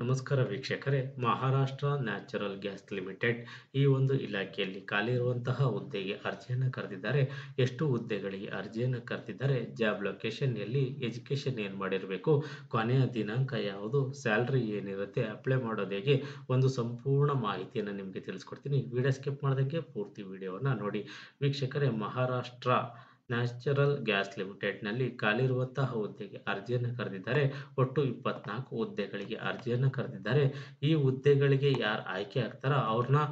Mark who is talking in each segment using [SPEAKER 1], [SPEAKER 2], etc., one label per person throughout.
[SPEAKER 1] ನಮಸ್ಕಾರ ವೀಕ್ಷಕರೇ, Maharashtra natural gas limited ಈ ಒಂದು ಇಲಾಖೆಯಲ್ಲಿ ಖಾಲಿ ಇರುವಂತಹ ಹುದ್ದೆಗೆ ಅರ್ಜಿಯನ್ನು ಕರೆದಿದ್ದಾರೆ. ಎಷ್ಟು ಹುದ್ದೆಗಳಿಗೆ ಅರ್ಜಿಯನ್ನು ಕರೆದಿದ್ದಾರೆ, ಜಾಬ್ ಲೊಕೇಶನ್ ಎಲ್ಲಿ, ಎಜುಕೇಷನ್ ಏನು ಮಾಡಿರಬೇಕು, ಕೊನೆಯ ದಿನಾಂಕ ಯಾವುದು, ಸ್ಯಾಲ್ರಿ ಏನಿರುತ್ತೆ, ಅಪ್ಲೈ ಮಾಡೋದು ಹೇಗೆ, ಒಂದು ಸಂಪೂರ್ಣ ಮಾಹಿತಿಯನ್ನು ನಿಮಗೆ ತಿಳಿಸ್ಕೊಡ್ತೀನಿ. ವಿಡಿಯೋ ಸ್ಕಿಪ್ ಮಾಡೋದಕ್ಕೆ ಪೂರ್ತಿ ವಿಡಿಯೋವನ್ನು ನೋಡಿ. ವೀಕ್ಷಕರೇ, ಮಹಾರಾಷ್ಟ್ರ ನ್ಯಾಚುರಲ್ ಗ್ಯಾಸ್ ಲಿಮಿಟೆಡ್ನಲ್ಲಿ ಖಾಲಿ ಇರುವಂತಹ ಹುದ್ದೆಗೆ ಅರ್ಜಿಯನ್ನು ಕರೆದಿದ್ದಾರೆ. ಒಟ್ಟು 24 ಹುದ್ದೆಗಳಿಗೆ ಅರ್ಜಿಯನ್ನು ಕರೆದಿದ್ದಾರೆ. ಈ ಹುದ್ದೆಗಳಿಗೆ ಯಾರು ಆಯ್ಕೆ ಆಗ್ತಾರೋ ಅವ್ರನ್ನ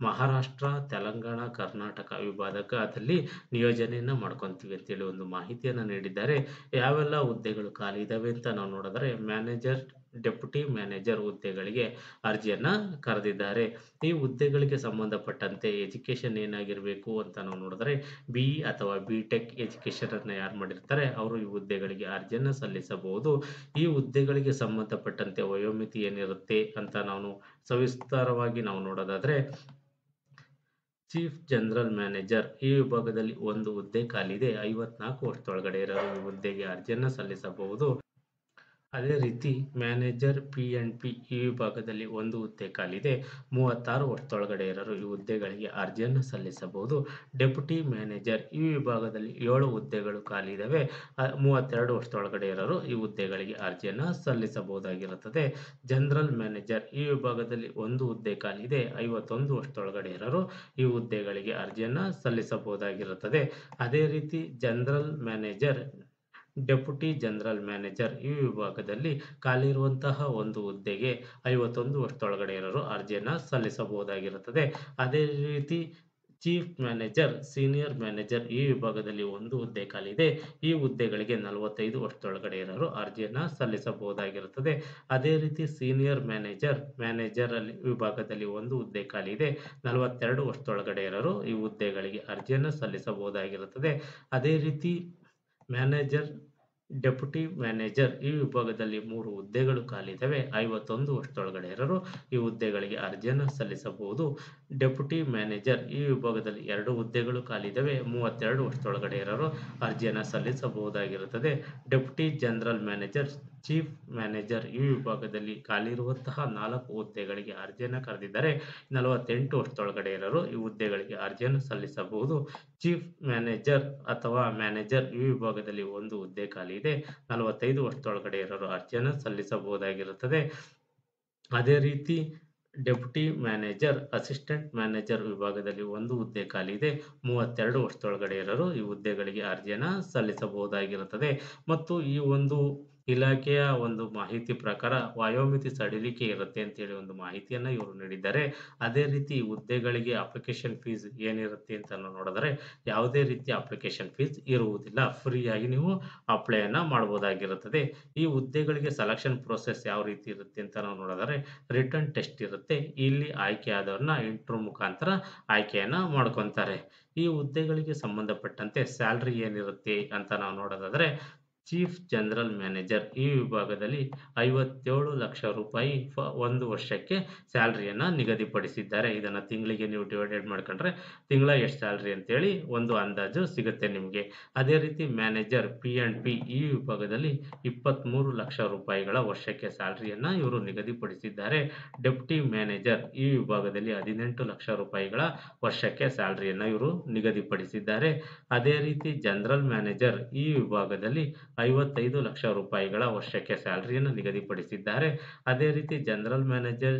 [SPEAKER 1] ಮಹಾರಾಷ್ಟ್ರ, ತೆಲಂಗಾಣ, ಕರ್ನಾಟಕ ವಿಭಾಗದಲ್ಲಿ ನಿಯೋಜನೆಯನ್ನು ಮಾಡ್ಕೊತೀವಿ ಅಂತೇಳಿ ಒಂದು ಮಾಹಿತಿಯನ್ನು ನೀಡಿದ್ದಾರೆ. ಯಾವೆಲ್ಲ ಹುದ್ದೆಗಳು ಖಾಲಿ ಇದ್ದಾವೆ ಅಂತ ನಾವು ನೋಡಿದ್ರೆ, ಮ್ಯಾನೇಜರ್, ಡೆಪ್ಯೂಟಿ ಮ್ಯಾನೇಜರ್ ಹುದ್ದೆಗಳಿಗೆ ಅರ್ಜಿಯನ್ನು ಕರೆದಿದ್ದಾರೆ. ಈ ಹುದ್ದೆಗಳಿಗೆ ಸಂಬಂಧಪಟ್ಟಂತೆ ಎಜುಕೇಷನ್ ಏನಾಗಿರಬೇಕು ಅಂತ ನಾವು ನೋಡಿದ್ರೆ, BE ಅಥವಾ BTech ಎಜುಕೇಷನ್ ಅನ್ನು ಯಾರು ಮಾಡಿರ್ತಾರೆ ಅವರು ಈ ಹುದ್ದೆಗಳಿಗೆ ಅರ್ಜಿಯನ್ನು ಸಲ್ಲಿಸಬಹುದು. ಈ ಹುದ್ದೆಗಳಿಗೆ ಸಂಬಂಧಪಟ್ಟಂತೆ ವಯೋಮಿತಿ ಏನಿರುತ್ತೆ ಅಂತ ನಾವು ಸವಿಸ್ತಾರವಾಗಿ ನಾವು ನೋಡೋದಾದ್ರೆ, ಚೀಫ್ ಜನರಲ್ ಮ್ಯಾನೇಜರ್ ಈ ವಿಭಾಗದಲ್ಲಿ ಒಂದು ಹುದ್ದೆ ಖಾಲಿ ಇದೆ. 54 ವರ್ಷದೊಳಗಡೆ ಇರೋರು ಈ ಹುದ್ದೆಗೆ ಅರ್ಜಿಯನ್ನು ಸಲ್ಲಿಸಬಹುದು. ಅದೇ ರೀತಿ ಮ್ಯಾನೇಜರ್ P&P ಈ ವಿಭಾಗದಲ್ಲಿ ಒಂದು ಹುದ್ದೆ ಖಾಲಿ ಇದೆ. 36 ವರ್ಷದೊಳಗಡೆ ಇರೋರು ಈ ಹುದ್ದೆಗಳಿಗೆ ಅರ್ಜಿಯನ್ನು ಸಲ್ಲಿಸಬಹುದು. ಡೆಪ್ಯೂಟಿ ಮ್ಯಾನೇಜರ್ ಈ ವಿಭಾಗದಲ್ಲಿ 7 ಹುದ್ದೆಗಳು ಖಾಲಿ ಇದ್ದಾವೆ. 32 ವರ್ಷದೊಳಗಡೆ ಇರೋರು ಈ ಹುದ್ದೆಗಳಿಗೆ ಅರ್ಜಿಯನ್ನು ಸಲ್ಲಿಸಬಹುದಾಗಿರುತ್ತದೆ. ಜನರಲ್ ಮ್ಯಾನೇಜರ್ ಈ ವಿಭಾಗದಲ್ಲಿ ಒಂದು ಹುದ್ದೆ ಖಾಲಿ ಇದೆ. 51 ವರ್ಷದೊಳಗಡೆ ಇರೋರು ಈ ಹುದ್ದೆಗಳಿಗೆ ಅರ್ಜಿಯನ್ನು ಸಲ್ಲಿಸಬಹುದಾಗಿರುತ್ತದೆ. ಅದೇ ರೀತಿ general manager, deputy general manager ಈ ವಿಭಾಗದಲ್ಲಿ ಖಾಲಿ ಇರುವಂತಹ ಒಂದು ಹುದ್ದೆಗೆ 51 ವರ್ಷದೊಳಗಡೆ ಇರೋರು ಅರ್ಜಿಯನ್ನು ಸಲ್ಲಿಸಬಹುದಾಗಿರುತ್ತದೆ. ಅದೇ ರೀತಿ ಚೀಫ್ ಮ್ಯಾನೇಜರ್, ಸೀನಿಯರ್ ಮ್ಯಾನೇಜರ್ ಈ ವಿಭಾಗದಲ್ಲಿ ಒಂದು ಹುದ್ದೆ ಖಾಲಿ ಇದೆ. ಈ ಹುದ್ದೆಗಳಿಗೆ 45 ವರ್ಷದೊಳಗಡೆ ಇರೋರು ಅರ್ಜಿಯನ್ನು ಸಲ್ಲಿಸಬಹುದಾಗಿರುತ್ತದೆ. ಅದೇ ರೀತಿ ಸೀನಿಯರ್ ಮ್ಯಾನೇಜರ್ ವಿಭಾಗದಲ್ಲಿ ಒಂದು ಹುದ್ದೆ ಖಾಲಿ ಇದೆ. 42 ವರ್ಷದೊಳಗಡೆ ಇರೋರು ಈ ಹುದ್ದೆಗಳಿಗೆ ಅರ್ಜಿಯನ್ನು ಸಲ್ಲಿಸಬಹುದಾಗಿರುತ್ತದೆ. ಅದೇ ರೀತಿ ಮ್ಯಾನೇಜರ್, ಡೆಪ್ಯೂಟಿ ಮ್ಯಾನೇಜರ್ ಈ ವಿಭಾಗದಲ್ಲಿ 3 ಹುದ್ದೆಗಳು ಖಾಲಿ ಇದ್ದಾವೆ. 51 ವರ್ಷದೊಳಗಡೆ ಇರೋರು ಈ ಹುದ್ದೆಗಳಿಗೆ ಅರ್ಜಿಯನ್ನು ಸಲ್ಲಿಸಬಹುದು. ಡೆಪ್ಯೂಟಿ ಮ್ಯಾನೇಜರ್ ಈ ವಿಭಾಗದಲ್ಲಿ 2 ಹುದ್ದೆಗಳು ಖಾಲಿ ಇದ್ದಾವೆ. 32 ವರ್ಷದೊಳಗಡೆ ಇರೋರು ಅರ್ಜಿಯನ್ನು ಸಲ್ಲಿಸಬಹುದಾಗಿರುತ್ತದೆ. Deputy general manager, chief manager ಈ ವಿಭಾಗದಲ್ಲಿ ಖಾಲಿ ಇರುವಂತಹ 4 ಹುದ್ದೆಗಳಿಗೆ ಅರ್ಜಿಯನ್ನು ಕರೆದಿದ್ದಾರೆ. 48 ವರ್ಷದೊಳಗಡೆ ಇರೋರು ಈ ಹುದ್ದೆಗಳಿಗೆ ಅರ್ಜಿಯನ್ನು ಸಲ್ಲಿಸಬಹುದು. ಚೀಫ್ ಮ್ಯಾನೇಜರ್ ಅಥವಾ ಮ್ಯಾನೇಜರ್ ಈ ವಿಭಾಗದಲ್ಲಿ ಒಂದು ಹುದ್ದೆ ಖಾಲಿ ಇದೆ. 45 ವರ್ಷದೊಳಗಡೆ ಇರೋರು ಅರ್ಜಿಯನ್ನು ಸಲ್ಲಿಸಬಹುದಾಗಿರುತ್ತದೆ. ಅದೇ ರೀತಿ ಡೆಪ್ಯೂಟಿ ಮ್ಯಾನೇಜರ್, ಅಸಿಸ್ಟೆಂಟ್ ಮ್ಯಾನೇಜರ್ ವಿಭಾಗದಲ್ಲಿ ಒಂದು ಹುದ್ದೆ ಖಾಲಿ ಇದೆ. 32 ವರ್ಷದೊಳಗಡೆ ಇರೋರು ಈ ಹುದ್ದೆಗಳಿಗೆ ಅರ್ಜಿಯನ್ನು ಸಲ್ಲಿಸಬಹುದಾಗಿರುತ್ತದೆ. ಮತ್ತು ಈ ಒಂದು ಇಲಾಖೆಯ ಒಂದು ಮಾಹಿತಿ ಪ್ರಕಾರ ವಯೋಮಿತಿ ಸಡಿಲಿಕೆ ಇರುತ್ತೆ ಅಂತೇಳಿ ಒಂದು ಮಾಹಿತಿಯನ್ನು ಇವರು ನೀಡಿದ್ದಾರೆ. ಅದೇ ರೀತಿ ಈ ಹುದ್ದೆಗಳಿಗೆ ಅಪ್ಲಿಕೇಶನ್ ಫೀಸ್ ಏನಿರುತ್ತೆ ಅಂತ ನಾವು ನೋಡಿದ್ರೆ, ಯಾವುದೇ ರೀತಿಯ ಅಪ್ಲಿಕೇಶನ್ ಫೀಸ್ ಇರುವುದಿಲ್ಲ. ಫ್ರೀಯಾಗಿ ನೀವು ಅಪ್ಲೈಯನ್ನು ಮಾಡಬಹುದಾಗಿರುತ್ತದೆ. ಈ ಹುದ್ದೆಗಳಿಗೆ ಸೆಲೆಕ್ಷನ್ ಪ್ರೋಸೆಸ್ ಯಾವ ರೀತಿ ಇರುತ್ತೆ ಅಂತ ನಾವು ನೋಡಿದ್ರೆ, ರಿಟರ್ನ್ ಟೆಸ್ಟ್ ಇರುತ್ತೆ. ಇಲ್ಲಿ ಆಯ್ಕೆ ಆದವ್ರನ್ನ ಇಂಟರ್ವ್ಯೂ ಮುಖಾಂತರ ಆಯ್ಕೆಯನ್ನು ಮಾಡ್ಕೊತಾರೆ. ಈ ಹುದ್ದೆಗಳಿಗೆ ಸಂಬಂಧಪಟ್ಟಂತೆ ಸ್ಯಾಲ್ರಿ ಏನಿರುತ್ತೆ ಅಂತ ನಾವು ನೋಡೋದಾದ್ರೆ, ಚೀಫ್ ಜನರಲ್ ಮ್ಯಾನೇಜರ್ ಈ ವಿಭಾಗದಲ್ಲಿ 57 ಲಕ್ಷ ರೂಪಾಯಿ ಒಂದು ವರ್ಷಕ್ಕೆ ಸ್ಯಾಲ್ರಿಯನ್ನು ನಿಗದಿಪಡಿಸಿದ್ದಾರೆ. ಇದನ್ನು ತಿಂಗಳಿಗೆ ನೀವು ಡಿವೈಡೆಡ್ ಮಾಡ್ಕೊಂಡ್ರೆ ತಿಂಗಳ ಎಷ್ಟು ಸ್ಯಾಲ್ರಿ ಅಂತೇಳಿ ಒಂದು ಅಂದಾಜು ಸಿಗುತ್ತೆ ನಿಮಗೆ. ಅದೇ ರೀತಿ ಮ್ಯಾನೇಜರ್ P&P ಈ ವಿಭಾಗದಲ್ಲಿ 23 ಲಕ್ಷ ರೂಪಾಯಿಗಳ ವರ್ಷಕ್ಕೆ ಸ್ಯಾಲ್ರಿಯನ್ನು ಇವರು ನಿಗದಿಪಡಿಸಿದ್ದಾರೆ. ಡೆಪ್ಯೂಟಿ ಮ್ಯಾನೇಜರ್ ಈ ವಿಭಾಗದಲ್ಲಿ 18 ಲಕ್ಷ ರೂಪಾಯಿಗಳ ವರ್ಷಕ್ಕೆ ಸ್ಯಾಲ್ರಿಯನ್ನು ಇವರು ನಿಗದಿಪಡಿಸಿದ್ದಾರೆ. ಅದೇ ರೀತಿ ಜನರಲ್ ಮ್ಯಾನೇಜರ್ ಈ ವಿಭಾಗದಲ್ಲಿ 55 ಲಕ್ಷ ರೂಪಾಯಿಗಳ ವರ್ಷಕ್ಕೆ ಸ್ಯಾಲ್ರಿಯನ್ನು ನಿಗದಿಪಡಿಸಿದ್ದಾರೆ. ಅದೇ ರೀತಿ general manager,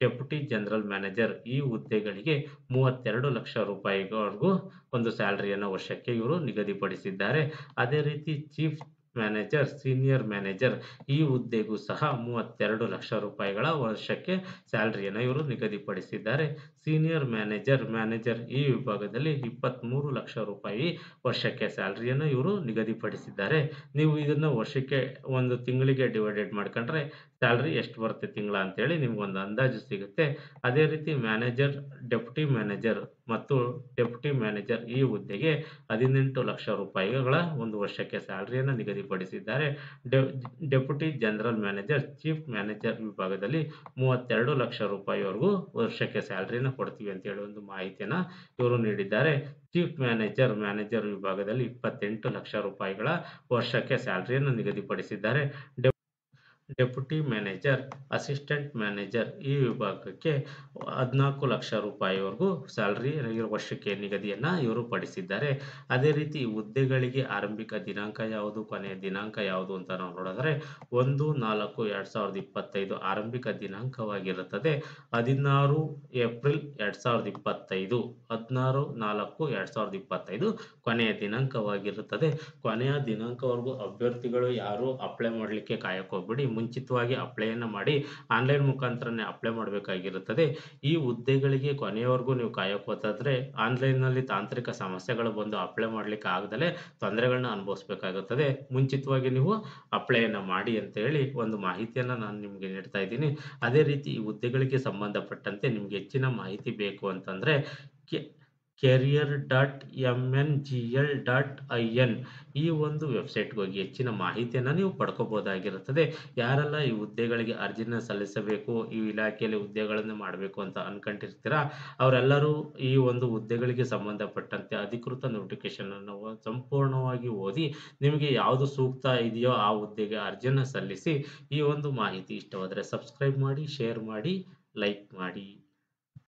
[SPEAKER 1] deputy general manager ಈ ಹುದ್ದೆಗಳಿಗೆ 32 ಲಕ್ಷ ರೂಪಾಯಿವರೆಗೂ ಒಂದು ಸ್ಯಾಲ್ರಿಯನ್ನು ವರ್ಷಕ್ಕೆ ಇವರು ನಿಗದಿಪಡಿಸಿದ್ದಾರೆ. ಅದೇ ರೀತಿ ಚೀಫ್ ಮ್ಯಾನೇಜರ್, ಸೀನಿಯರ್ ಮ್ಯಾನೇಜರ್ ಈ ಹುದ್ದೆಗೂ ಸಹ 32 ಲಕ್ಷ ರೂಪಾಯಿಗಳ ವರ್ಷಕ್ಕೆ ಸ್ಯಾಲ್ರಿಯನ್ನು ಇವರು ನಿಗದಿಪಡಿಸಿದ್ದಾರೆ. ಸೀನಿಯರ್ ಮ್ಯಾನೇಜರ್ ಈ ವಿಭಾಗದಲ್ಲಿ 23 ಲಕ್ಷ ರೂಪಾಯಿ ವರ್ಷಕ್ಕೆ ಸ್ಯಾಲ್ರಿಯನ್ನು ಇವರು ನಿಗದಿಪಡಿಸಿದ್ದಾರೆ. ನೀವು ಇದನ್ನು ವರ್ಷಕ್ಕೆ ಒಂದು ತಿಂಗಳಿಗೆ ಡಿವೈಡೆಡ್ ಮಾಡ್ಕೊಂಡ್ರೆ ಸ್ಯಾಲ್ರಿ ಎಷ್ಟು ಬರುತ್ತೆ ತಿಂಗಳ ಅಂತೇಳಿ ನಿಮ್ಗೊಂದು ಅಂದಾಜು ಸಿಗುತ್ತೆ. ಅದೇ ರೀತಿ ಮ್ಯಾನೇಜರ್, ಡೆಪ್ಯೂಟಿ ಮ್ಯಾನೇಜರ್ ಮತ್ತು ಡೆಪ್ಯೂಟಿ ಮ್ಯಾನೇಜರ್ ಈ ಹುದ್ದೆಗೆ 18 ಲಕ್ಷ ರೂಪಾಯಿಗಳ ಒಂದು ವರ್ಷಕ್ಕೆ ಸ್ಯಾಲ್ರಿಯನ್ನು ನಿಗದಿಪಡಿಸಿದ್ದಾರೆ. Deputy general manager, chief manager ವಿಭಾಗದಲ್ಲಿ 32 ಲಕ್ಷ ರೂಪಾಯಿವರೆಗೂ ವರ್ಷಕ್ಕೆ ಸ್ಯಾಲ್ರಿಯನ್ನು ಕೊಡ್ತೀವಿ ಅಂತೇಳಿ ಒಂದು ಮಾಹಿತಿಯನ್ನು ಇವರು ನೀಡಿದ್ದಾರೆ. ಚೀಫ್ ಮ್ಯಾನೇಜರ್ ವಿಭಾಗದಲ್ಲಿ 28 ಲಕ್ಷ ರೂಪಾಯಿಗಳ ವರ್ಷಕ್ಕೆ ಸ್ಯಾಲ್ರಿಯನ್ನು ನಿಗದಿಪಡಿಸಿದ್ದಾರೆ. ಡೆಪ್ಯೂಟಿ ಮ್ಯಾನೇಜರ್, ಅಸಿಸ್ಟೆಂಟ್ ಮ್ಯಾನೇಜರ್ ಈ ವಿಭಾಗಕ್ಕೆ 14,00,000 ರೂಪಾಯಿವರೆಗೂ ಸ್ಯಾಲರಿ ವರ್ಷಕ್ಕೆ ನಿಗದಿಯನ್ನು ಇವರು ಪಡಿಸಿದ್ದಾರೆ. ಅದೇ ರೀತಿ ಈ ಹುದ್ದೆಗಳಿಗೆ ಆರಂಭಿಕ ದಿನಾಂಕ ಯಾವುದು, ಕೊನೆಯ ದಿನಾಂಕ ಯಾವುದು ಅಂತ ನಾವು ನೋಡಿದ್ರೆ 1/4/2025 ಆರಂಭಿಕ ದಿನಾಂಕವಾಗಿರುತ್ತದೆ. 16 ಏಪ್ರಿಲ್ 2025, 16/4/2025 ಕೊನೆಯ ದಿನಾಂಕವಾಗಿರುತ್ತದೆ. ಕೊನೆಯ ದಿನಾಂಕವರೆಗೂ ಅಭ್ಯರ್ಥಿಗಳು ಯಾರು ಅಪ್ಲೈ ಮಾಡಲಿಕ್ಕೆ ಕಾಯಕ್ಕೆ ಹೋಗ್ಬೇಡಿ. ಮುಂಚಿತವಾಗಿ ಅಪ್ಲೈಯನ್ನು ಮಾಡಿ ಆನ್ಲೈನ್ ಮುಖಾಂತರನೇ ಅಪ್ಲೈ ಮಾಡಬೇಕಾಗಿರುತ್ತದೆ. ಈ ಹುದ್ದೆಗಳಿಗೆ ಕೊನೆಯವರೆಗೂ ನೀವು ಕಾಯಕ್ಕೆ ಹೋದ್ರೆ ಆನ್ಲೈನ್‌ನಲ್ಲಿ ತಾಂತ್ರಿಕ ಸಮಸ್ಯೆಗಳು ಬಂದು ಅಪ್ಲೈ ಮಾಡಲಿಕ್ಕೆ ಆಗದಲೇ ತೊಂದರೆಗಳನ್ನ ಅನುಭವಿಸಬೇಕಾಗುತ್ತದೆ. ಮುಂಚಿತವಾಗಿ ನೀವು ಅಪ್ಲೈಯನ್ನು ಮಾಡಿ ಅಂತ ಹೇಳಿ ಒಂದು ಮಾಹಿತಿಯನ್ನು ನಾನು ನಿಮಗೆ ನೀಡ್ತಾ ಇದ್ದೀನಿ. ಅದೇ ರೀತಿ ಈ ಹುದ್ದೆಗಳಿಗೆ ಸಂಬಂಧಪಟ್ಟಂತೆ ನಿಮಗೆ ಹೆಚ್ಚಿನ ಮಾಹಿತಿ ಬೇಕು ಅಂತಂದ್ರೆ ಕೆ career.mngl.in ಈ ಒಂದು ವೆಬ್ಸೈಟ್‌ಗೆ ಹೋಗಿ ಹೆಚ್ಚಿನ ಮಾಹಿತಿಯನ್ನು ನೀವು ಪಡ್ಕೋಬಹುದಾಗಿರುತ್ತದೆ. ಯಾರೆಲ್ಲ ಈ ಹುದ್ದೆಗಳಿಗೆ ಅರ್ಜಿನ ಸಲ್ಲಿಸಬೇಕು, ಈ ಇಲಾಖೆಯಲ್ಲಿ ಹುದ್ದೆಗಳನ್ನು ಮಾಡಬೇಕು ಅಂತ ಅನ್ಕೊಂಡಿರ್ತೀರಾ, ಅವರೆಲ್ಲರೂ ಈ ಒಂದು ಹುದ್ದೆಗಳಿಗೆ ಸಂಬಂಧಪಟ್ಟಂತೆ ಅಧಿಕೃತ ನೋಟಿಫಿಕೇಶನ್ ಅನ್ನು ಸಂಪೂರ್ಣವಾಗಿ ಓದಿ ನಿಮಗೆ ಯಾವುದು ಸೂಕ್ತ ಇದೆಯೋ ಆ ಹುದ್ದೆಗೆ ಅರ್ಜಿಯನ್ನು ಸಲ್ಲಿಸಿ. ಈ ಒಂದು ಮಾಹಿತಿ ಇಷ್ಟವಾದರೆ ಸಬ್ಸ್ಕ್ರೈಬ್ ಮಾಡಿ, ಶೇರ್ ಮಾಡಿ, ಲೈಕ್ ಮಾಡಿ.